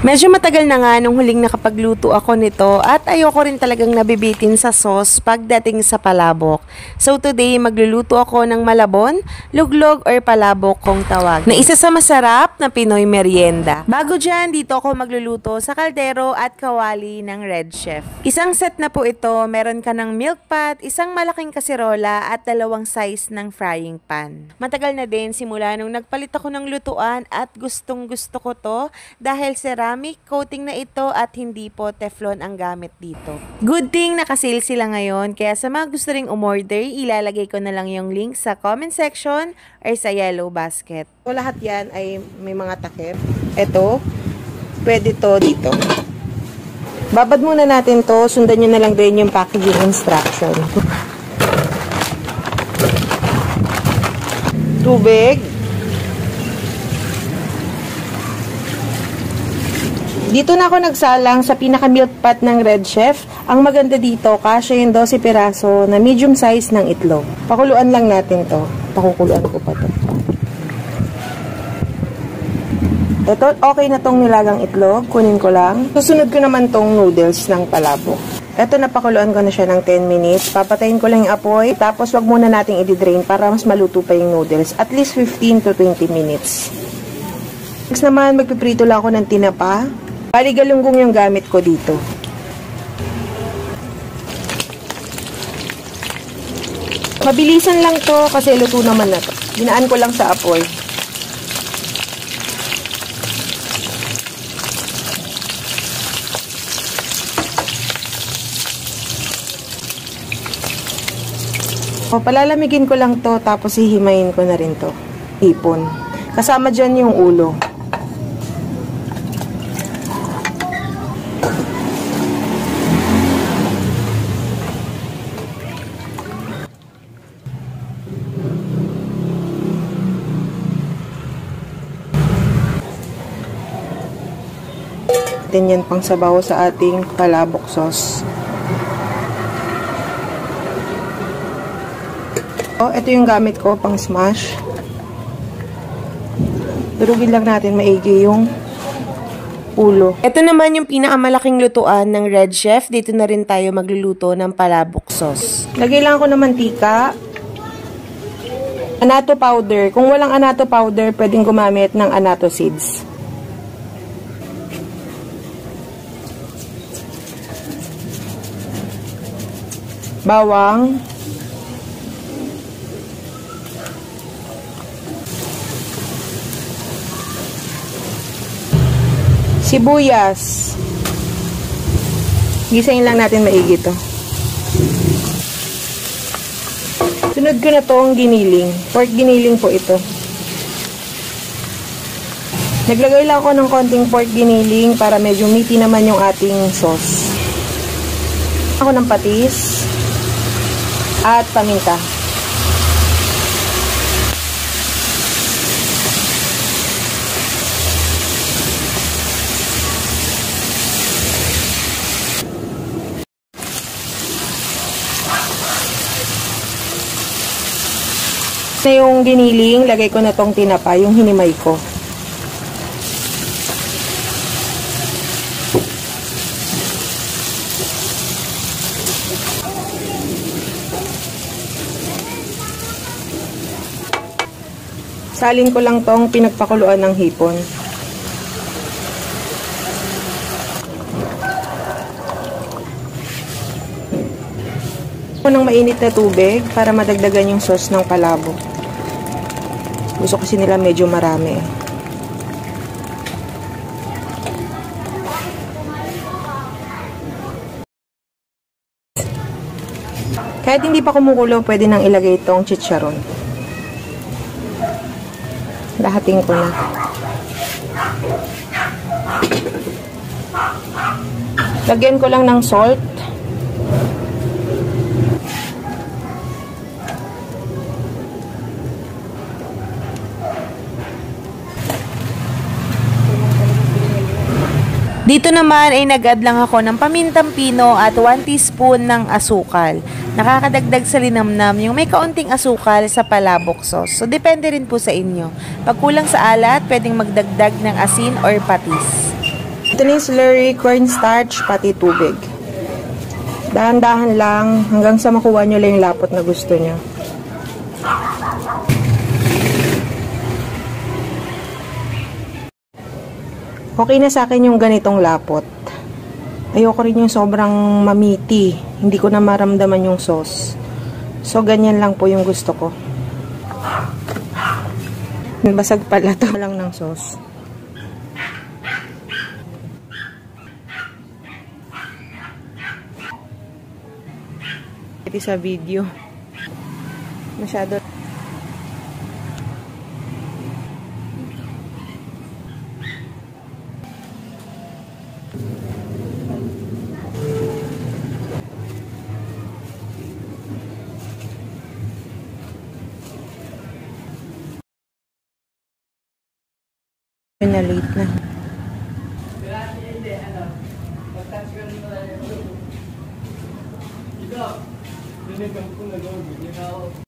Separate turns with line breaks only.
Medyo matagal na nga nung huling nakapagluto ako nito at ayoko rin talagang nabibitin sa sauce pagdating sa palabok. So today magluluto ako ng malabon, luglog or palabok kung tawag, na isa sa masarap na Pinoy merienda. Bago dyan, dito ako magluluto sa kaldero at kawali ng Red Chef. Isang set na po ito, meron ka ng milk pot, isang malaking kaserola at 2 size ng frying pan. Matagal na din simula nung nagpalit ako ng lutuan at gustong gusto ko to dahil ceramic coating na ito at hindi po Teflon ang gamit dito. Good thing naka-sale sila ngayon, kaya sa mga gusto ring umorder, ilalagay ko na lang yung link sa comment section or sa yellow basket. So, lahat yan ay may mga takip. Ito, pwede to dito. Babad muna natin to, sundan nyo na lang din yung packaging instruction. Tubig. Dito na ako nagsalang sa pinaka-milk pot ng Red Chef. Ang maganda dito, kasya yung 12 piraso na medium size ng itlog. Pakuluan lang natin to. Pakukuluan ko pa to. Ito, okay na tong nilagang itlog. Kunin ko lang. Susunod ko naman tong noodles ng palabok. Ito, napakuluan ko na siya ng 10 minutes. Papatayin ko lang yung apoy. Tapos, wag muna nating i-drain para mas maluto pa yung noodles. At least 15 to 20 minutes. Next naman, magpiprito lang ako ng tinapa. Bali, galunggong yung gamit ko dito. Mabilisan lang to kasi luto naman na to. Dinaan ko lang sa apoy. O, palalamigin ko lang to tapos hihimayin ko na rin to. Ipon. Kasama dyan yung ulo. Yan pang sabaw sa ating palabok sauce. Oh, ito yung gamit ko pang smash. Durugin lang natin maigi yung ulo. Ito naman yung pinakamalaking lutuan ng Red Chef. Dito na rin tayo magluluto ng palabok sauce. Lagay lang ako ng mantika. Annatto powder. Kung walang annatto powder, pwedeng gumamit ng annatto seeds. Bawang, sibuyas, gisahin lang natin maigi to. Sunod ko na tong giniling, pork giniling po ito. Naglagay lang ako ng konting pork giniling para medyo meaty naman yung ating sauce. Ako ng patis at paminta. Na yung giniling, lagay ko na tong tinapa, yung hinimay ko. Salin ko lang tong pinagpakuluan ng hipon. Ng mainit na tubig para madagdagan yung sauce ng palabok. Gusto kasi nila medyo marami. Kahit hindi pa kumukulo, pwede nang ilagay itong chicharon. Lahating ko na. Lagyan ko lang ng salt. Dito naman ay nag-add lang ako ng pamintang pino at 1 teaspoon ng asukal. Nakakadagdag sa linamnam yung may kaunting asukal sa palabok sauce. So, depende rin po sa inyo. Pag kulang sa alat, pwedeng magdagdag ng asin or patis. Ito na yung slurry, cornstarch, pati tubig. Dahan-dahan lang hanggang sa makuha nyo lang yung lapot na gusto nyo. Okay na sa akin yung ganitong lapot. Ayoko rin yung sobrang mamiti. Hindi ko na maramdaman yung sauce. So, ganyan lang po yung gusto ko. Basag pala to lang ng sauce. Ito sa video. Masyado. Na late na.